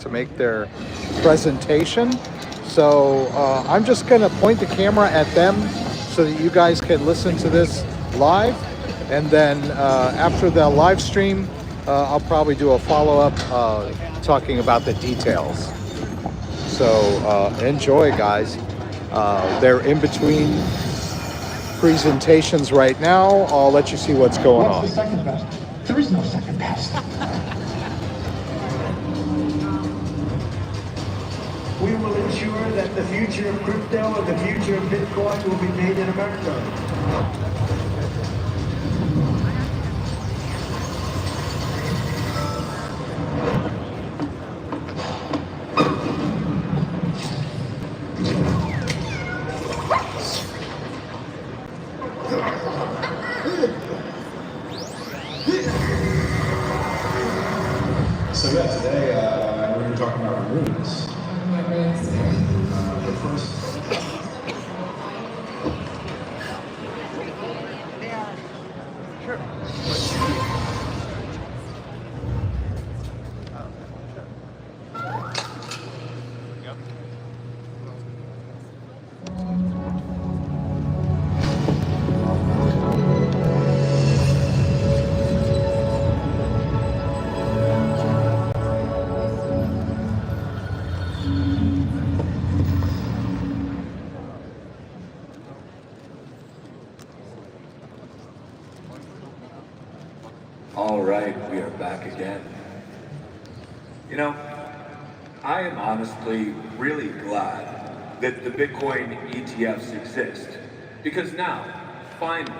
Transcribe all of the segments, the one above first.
to make their presentation. So I'm just going to point the camera at them so that you guys can listen to this live. And then after the live stream, I'll probably do a follow-up talking about the details. So enjoy, guys. They're in between presentations right now. I'll let you see what's going on. What's the second best? There is no second best. We will ensure that the future of crypto and the future of Bitcoin will be made in America. So yeah, today we were talking about runes. The first. All right, we are back again. You know, I am honestly really glad that the Bitcoin ETFs exist, because now, finally,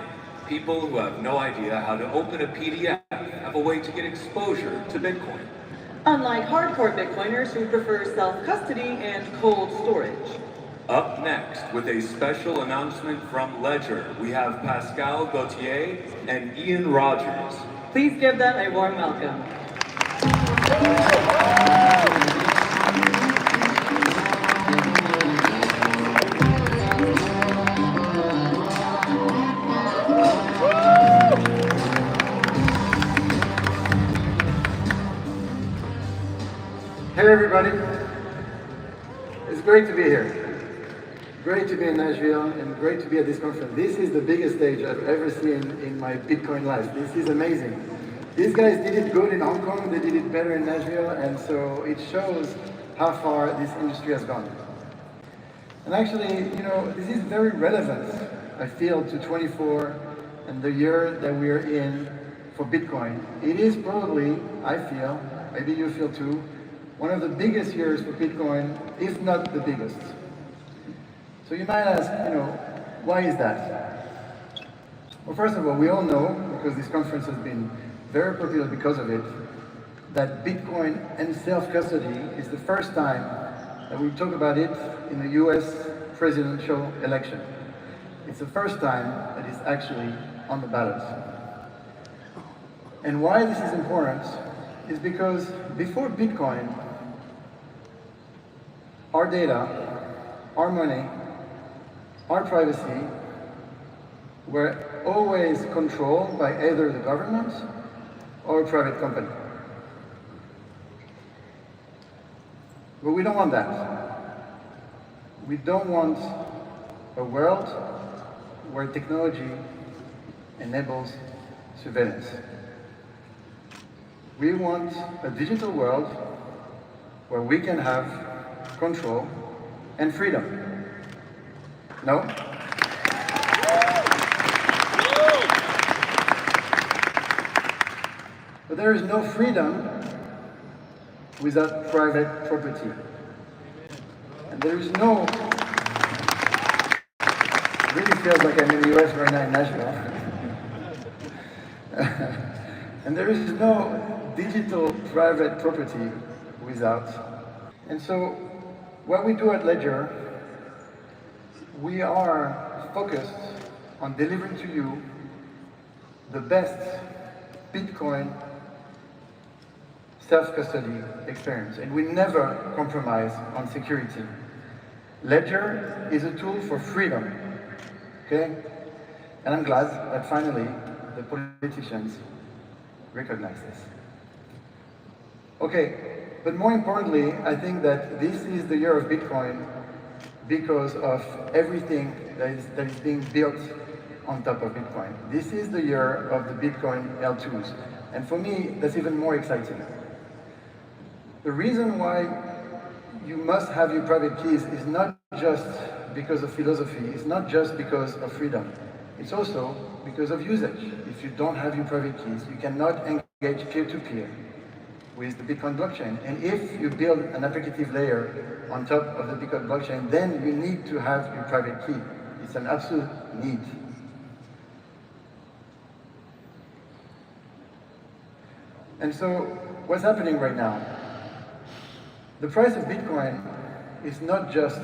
people who have no idea how to open a PDF have a way to get exposure to Bitcoin. Unlike hardcore Bitcoiners who prefer self-custody and cold storage. Up next, with a special announcement from Ledger, we have Pascal Gauthier and Ian Rogers. Please give them a warm welcome. Hey everybody, it's great to be here. Great to be in Nashville and great to be at this conference. This is the biggest stage I've ever seen in my Bitcoin life. This is amazing. These guys did it good in Hong Kong, they did it better in Nashville, and so it shows how far this industry has gone. And actually, you know, this is very relevant, I feel, to 24 and the year that we are in for Bitcoin. It is probably, I feel, maybe you feel too, one of the biggest years for Bitcoin, if not the biggest. So you might ask, you know, why is that? Well, first of all, we all know, because this conference has been very popular because of it, that Bitcoin and self-custody is the first time that we talk about it in the US presidential election. It's the first time that it's actually on the ballot. And why this is important is because before Bitcoin, our data, our money, our privacy were always controlled by either the government or a private company. But we don't want that. We don't want a world where technology enables surveillance. We want a digital world where we can have control and freedom. No? But there is no freedom without private property. And there is no... It really feels like I'm in the US right now in Nashville. And there is no digital private property without. And so what we do at Ledger, we are focused on delivering to you the best Bitcoin self-custody experience, and we never compromise on security. Ledger is a tool for freedom, okay? And I'm glad that finally the politicians recognize this. Okay, But more importantly, I think that this is the year of Bitcoin because of everything that is being built on top of Bitcoin. This is the year of the Bitcoin L2s. And for me, that's even more exciting. The reason why you must have your private keys is not just because of philosophy, it's not just because of freedom. It's also because of usage. If you don't have your private keys, you cannot engage peer-to-peer with the Bitcoin blockchain. And if you build an applicative layer on top of the Bitcoin blockchain, then you need to have your private key. It's an absolute need. And so, what's happening right now? The price of Bitcoin is not just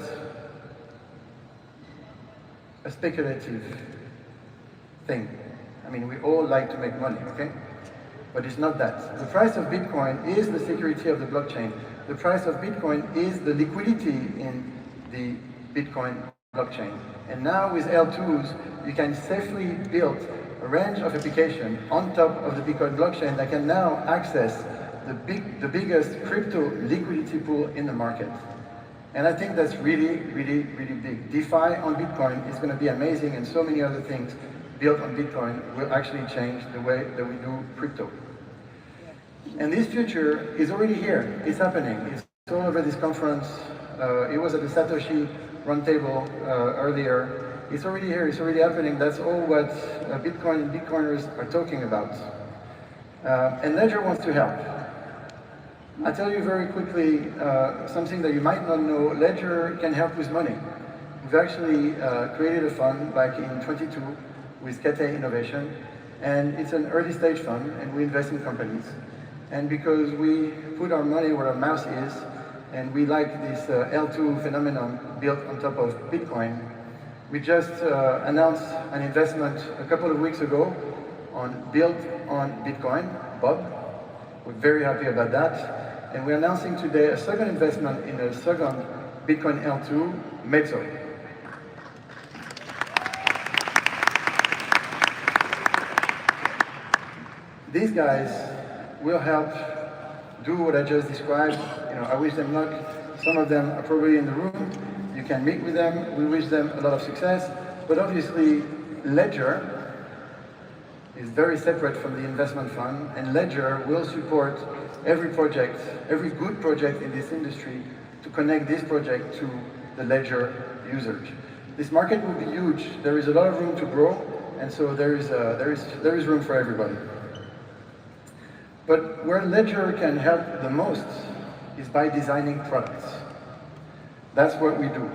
a speculative thing. I mean, we all like to make money, okay? But it's not that. The price of Bitcoin is the security of the blockchain. The price of Bitcoin is the liquidity in the Bitcoin blockchain. And now with L2s, you can safely build a range of applications on top of the Bitcoin blockchain that can now access the biggest crypto liquidity pool in the market. And I think that's really, really, really big. DeFi on Bitcoin is going to be amazing, and so many other things built on Bitcoin will actually change the way that we do crypto. And this future is already here. It's happening. It's all over this conference. It was at the Satoshi Roundtable earlier. It's already here. It's already happening. That's all what Bitcoin and Bitcoiners are talking about. And Ledger wants to help. I'll tell you very quickly something that you might not know. Ledger can help with money. We've actually created a fund back in 22 with Cathie Innovation, and it's an early stage fund, and we invest in companies. And because we put our money where our mouth is, and we like this L2 phenomenon built on top of Bitcoin, we just announced an investment a couple of weeks ago on built on Bitcoin, Bob. We're very happy about that. And we're announcing today a second investment in a second Bitcoin L2, Mezzo. These guys will help do what I just described. You know, I wish them luck. Some of them are probably in the room. You can meet with them. We wish them a lot of success. But obviously, Ledger is very separate from the investment fund, and Ledger will support every project, every good project in this industry to connect this project to the Ledger users. This market will be huge. There is a lot of room to grow, and so there is room for everybody. But where Ledger can help the most is by designing products. That's what we do.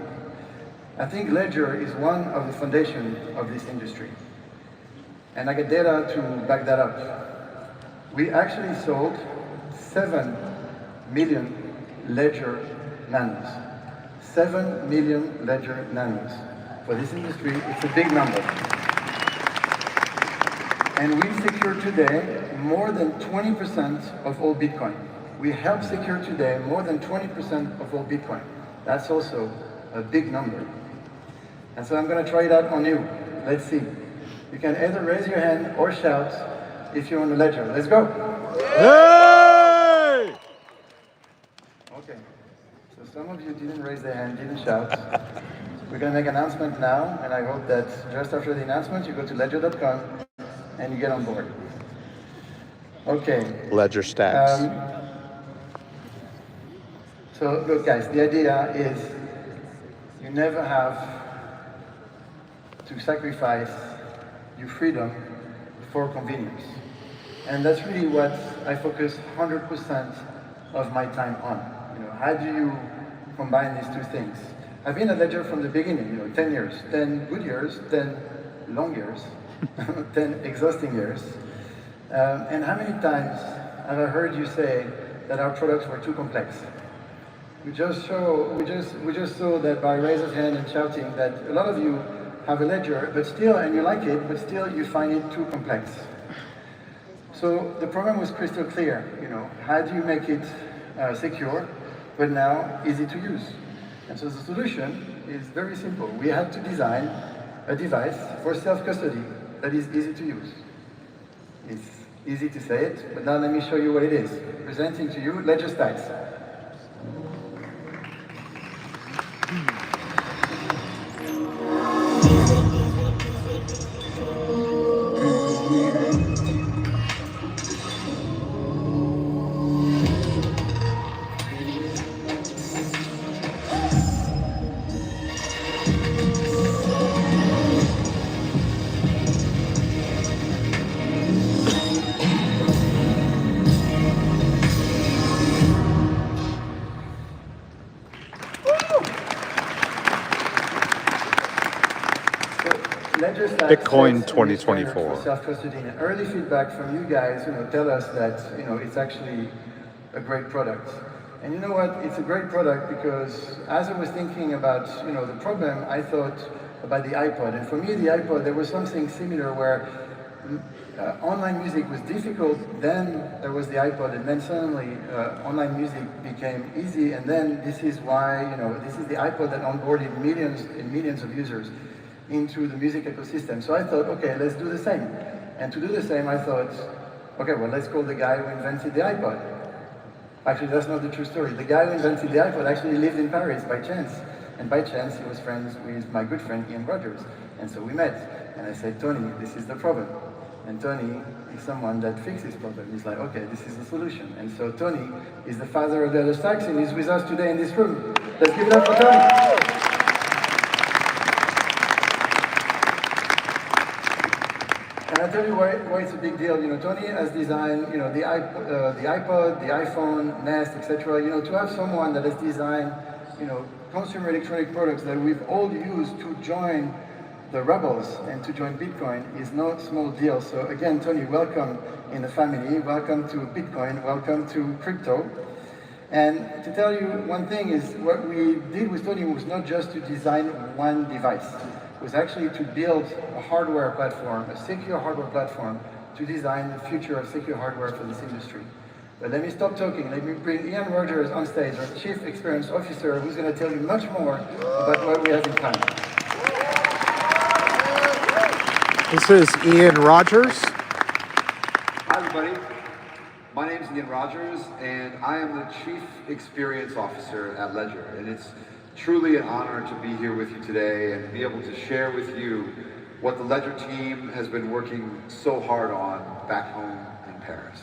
I think Ledger is one of the foundations of this industry. And I get data to back that up. We actually sold 7 million Ledger Nanos. 7 million Ledger Nanos. For this industry, it's a big number. And we secure today more than 20% of all Bitcoin. We help secure today more than 20% of all Bitcoin. That's also a big number. And so I'm going to try it out on you. Let's see. You can either raise your hand or shout if you're on the Ledger. Let's go. Hey! Okay. So some of you didn't raise their hand, didn't shout. We're going to make an announcement now, and I hope that just after the announcement, you go to ledger.com and you get on board. Okay. Ledger stacks. So look, guys, the idea is you never have to sacrifice your freedom for convenience. And that's really what I focus 100% of my time on. You know, how do you combine these two things? I've been at Ledger from the beginning, 10 years, 10 good years, 10 long years, 10 exhausting years. And how many times have I heard you say that our products were too complex? We just saw that by raise of hand and shouting that a lot of you have a ledger, but still, and you like it, but still you find it too complex. So the problem was crystal clear. How do you make it secure, but now easy to use? And so the solution is very simple. We had to design a device for self-custody that is easy to use. It's easy to say it, but now let me show you what it is. Presenting to you Ledger Stacks. Ledger Stack Bitcoin sets a new standard 2024. for self-custody, and early feedback from you guys, tell us that, it's actually a great product. And you know what? It's a great product because as I was thinking about, the problem, I thought about the iPod. And for me, the iPod, there was something similar where online music was difficult, then there was the iPod, and then suddenly online music became easy, and then this is why, this is the iPod that onboarded millions and millions of users into the music ecosystem. So I thought, okay, let's do the same. And to do the same, I thought, okay, well, let's call the guy who invented the iPod. Actually, that's not the true story. The guy who invented the iPod actually lived in Paris by chance. And by chance, he was friends with my good friend, Ian Rogers. And so we met. And I said, Tony, this is the problem. And Tony is someone that fixes problems. He's like, okay, this is the solution. And so Tony is the father of the other stacks, and he's with us today in this room. Let's give it up for Tony. And I'll tell you why it's a big deal. Tony has designed, the iPod, the iPhone, Nest, etc. To have someone that has designed, consumer electronic products that we've all used to join the rebels and to join Bitcoin is no small deal. So again, Tony, welcome in the family. Welcome to Bitcoin. Welcome to crypto. And to tell you one thing is what we did with Tony was not just to design one device. It was actually to build a hardware platform, a secure hardware platform, to design the future of secure hardware for this industry. But let me stop talking. Let me bring Ian Rogers on stage, our Chief Experience Officer, who's going to tell you much more about what we have in plan. This is Ian Rogers. Hi, everybody. My name is Ian Rogers, and I am the Chief Experience Officer at Ledger. And it's truly an honor to be here with you today and be able to share with you what the Ledger team has been working so hard on back home in Paris.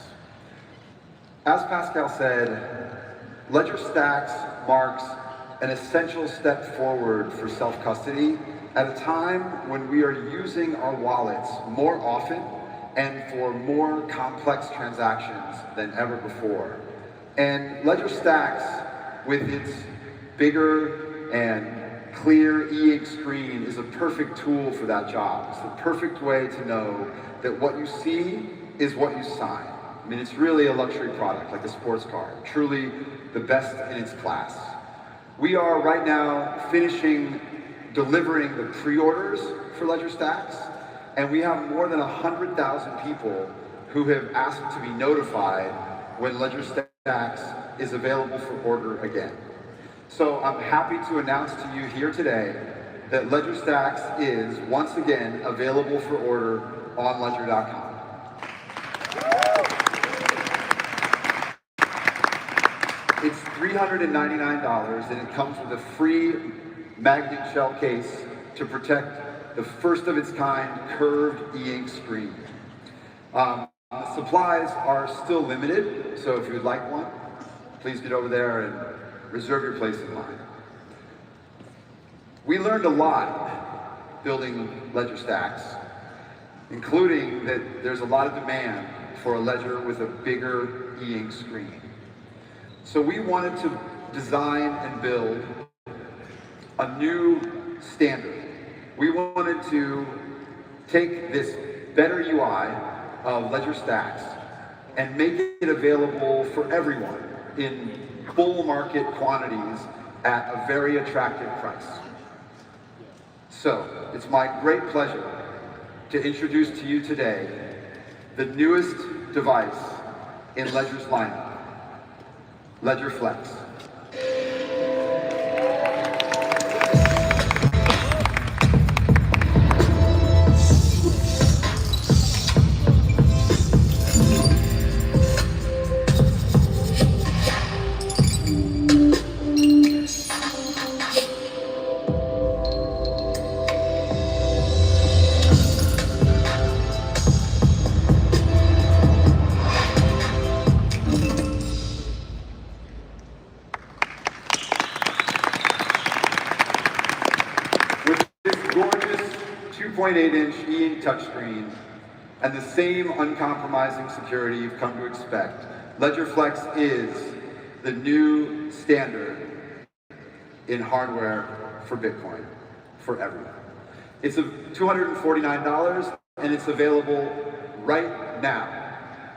As Pascal said, Ledger Stacks marks an essential step forward for self-custody at a time when we are using our wallets more often and for more complex transactions than ever before. And Ledger Stacks, with its bigger and clear e-ink screen, is a perfect tool for that job. It's the perfect way to know that what you see is what you sign. I mean, it's really a luxury product, like a sports car, truly the best in its class. We are right now delivering the pre-orders for Ledger Stacks, and we have more than 100,000 people who have asked to be notified when Ledger Stacks is available for order again. So I'm happy to announce to you here today that Ledger Stacks is once again available for order on ledger.com. It's $399, and it comes with a free magnet shell case to protect the first of its kind curved e-ink screen. Supplies are still limited, so if you would like one, please get over there and reserve your place in line. We learned a lot building Ledger Stacks, including that there's a lot of demand for a ledger with a bigger e-ink screen. So we wanted to design and build a new standard. We wanted to take this better UI of Ledger Stacks and make it available for everyone in bull market quantities at a very attractive price. So it's my great pleasure to introduce to you today the newest device in Ledger's lineup, Ledger Flex. With this gorgeous 2.8-inch e-ink touchscreen and the same uncompromising security you've come to expect, Ledger Flex is the new standard in hardware for Bitcoin, for everyone. It's $249, and it's available right now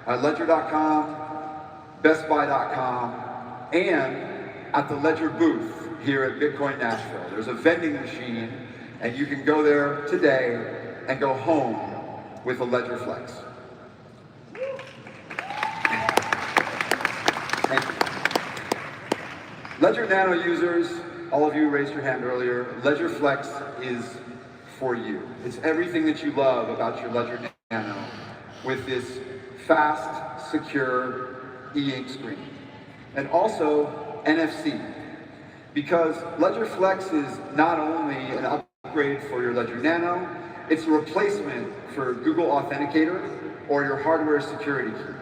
at ledger.com, bestbuy.com, and at the Ledger booth here at Bitcoin Nashville. There's a vending machine, and you can go there today and go home with a Ledger Flex. Thank you. Ledger Nano users, all of you raised your hand earlier, Ledger Flex is for you. It's everything that you love about your Ledger Nano with this fast, secure e-ink screen. And also NFC, because Ledger Flex is not only an upgrade for your Ledger Nano, it's a replacement for Google Authenticator or your hardware security key.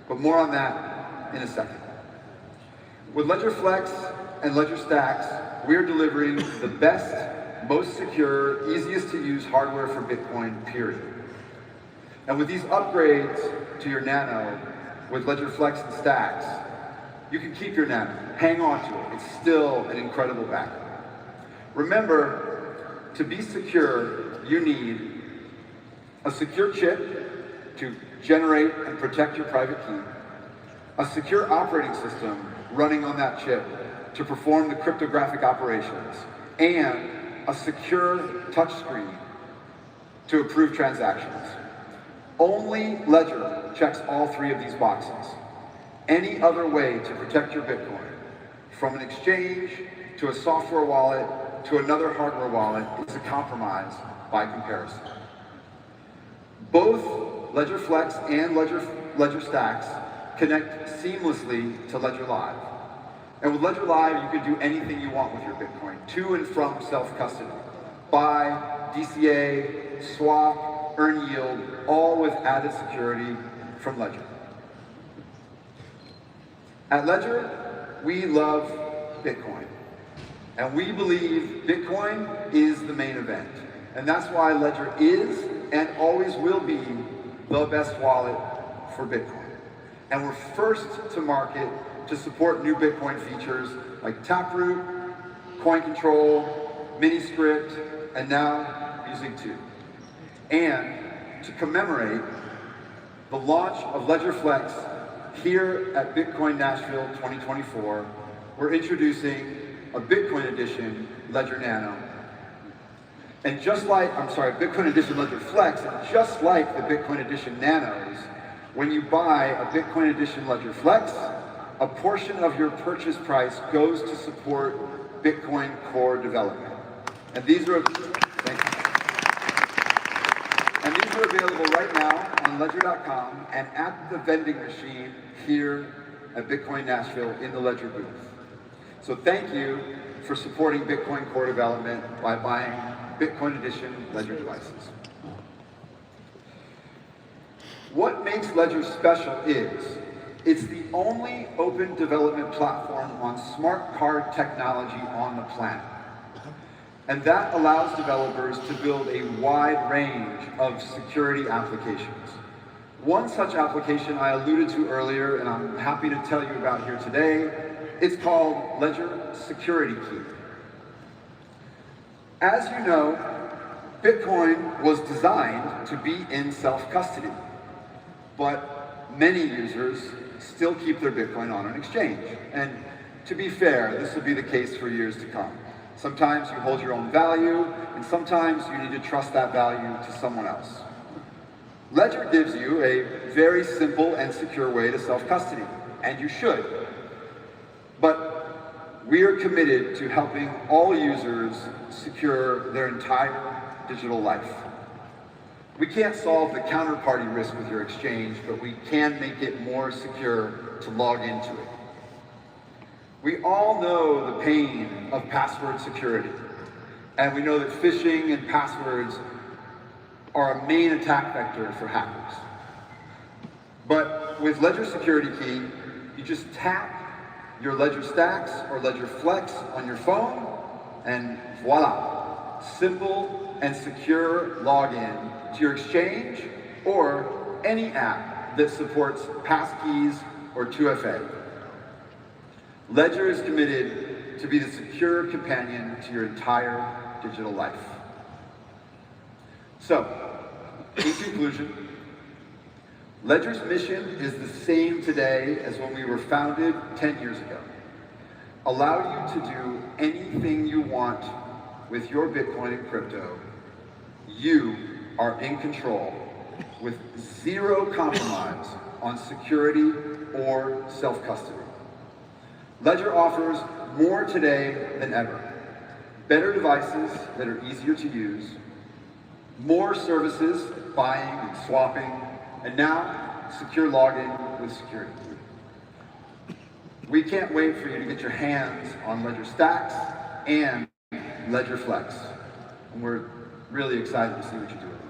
But more on that in a second. With Ledger Flex and Ledger Stacks, we're delivering the best, most secure, easiest to use hardware for Bitcoin, period. And with these upgrades to your Nano, with Ledger Flex and Stacks, you can keep your Nano, hang on to it. It's still an incredible backup. Remember, to be secure, you need a secure chip to generate and protect your private key, a secure operating system running on that chip to perform the cryptographic operations, and a secure touchscreen to approve transactions. Only Ledger checks all three of these boxes. Any other way to protect your Bitcoin, from an exchange to a software wallet to another hardware wallet, is a compromise by comparison. Both Ledger Flex and Ledger Stacks connect seamlessly to Ledger Live. And with Ledger Live, you can do anything you want with your Bitcoin, to and from self-custody. Buy, DCA, swap, earn yield, all with added security from Ledger. At Ledger, we love Bitcoin. And we believe Bitcoin is the main event. And that's why Ledger is and always will be the best wallet for Bitcoin. And we're first to market to support new Bitcoin features like Taproot, Coin Control, Miniscript, and now Music 2. And to commemorate the launch of Ledger Flex here at Bitcoin Nashville 2024, we're introducing a Bitcoin edition Ledger Nano. And just like, Bitcoin edition Ledger Flex, and just like the Bitcoin edition Nanos, when you buy a Bitcoin edition Ledger Flex, a portion of your purchase price goes to support Bitcoin core development. And these are, thank you. And these are available right now on ledger.com and at the vending machine here at Bitcoin Nashville in the Ledger booth. So thank you for supporting Bitcoin core development by buying Bitcoin edition Ledger devices. What makes Ledger special is it's the only open development platform on smart card technology on the planet. And that allows developers to build a wide range of security applications. One such application I alluded to earlier, and I'm happy to tell you about here today, it's called Ledger Security Key. As you know, Bitcoin was designed to be in self-custody, but many users still keep their Bitcoin on an exchange. And to be fair, this will be the case for years to come. Sometimes you hold your own value, and sometimes you need to trust that value to someone else. Ledger gives you a very simple and secure way to self-custody, and you should. But we are committed to helping all users secure their entire digital life. We can't solve the counterparty risk with your exchange, but we can make it more secure to log into it. We all know the pain of password security, and we know that phishing and passwords are a main attack vector for hackers. But with Ledger Security Key, you just tap your Ledger Stacks or Ledger Flex on your phone, and voila, simple and secure login to your exchange or any app that supports passkeys or 2FA. Ledger is committed to be the secure companion to your entire digital life. So, in conclusion, Ledger's mission is the same today as when we were founded 10 years ago. Allow you to do anything you want with your Bitcoin and crypto. You are in control with zero compromise on security or self-custody. Ledger offers more today than ever. Better devices that are easier to use, more services, buying and swapping, and now secure login with security. We can't wait for you to get your hands on Ledger Stacks and Ledger Flex. And we're really excited to see what you do with them.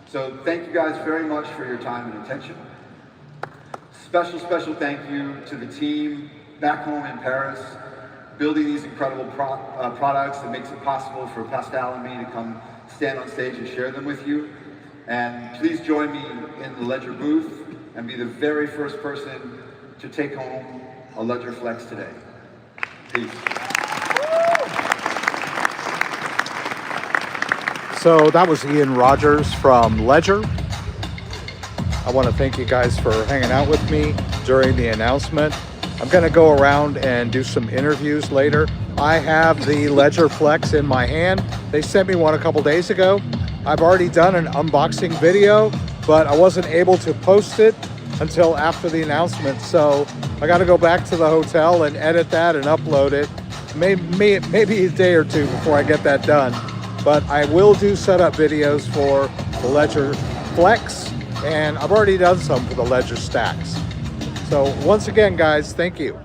So thank you guys very much for your time and attention. Special thank you to the team back home in Paris, building these incredible products that makes it possible for Pascal and me to come stand on stage and share them with you. And please join me in the Ledger booth and be the very first person to take home a Ledger Flex today. Peace. So that was Ian Rogers from Ledger. I want to thank you guys for hanging out with me during the announcement. I'm going to go around and do some interviews later. I have the Ledger Flex in my hand. They sent me one a couple days ago. I've already done an unboxing video, but I wasn't able to post it until after the announcement. So I got to go back to the hotel and edit that and upload it. Maybe a day or two before I get that done. But I will do setup videos for the Ledger Flex, and I've already done some for the Ledger Stacks. So once again, guys, thank you.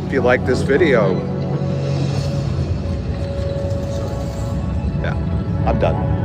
If you like this video, yeah, I'm done.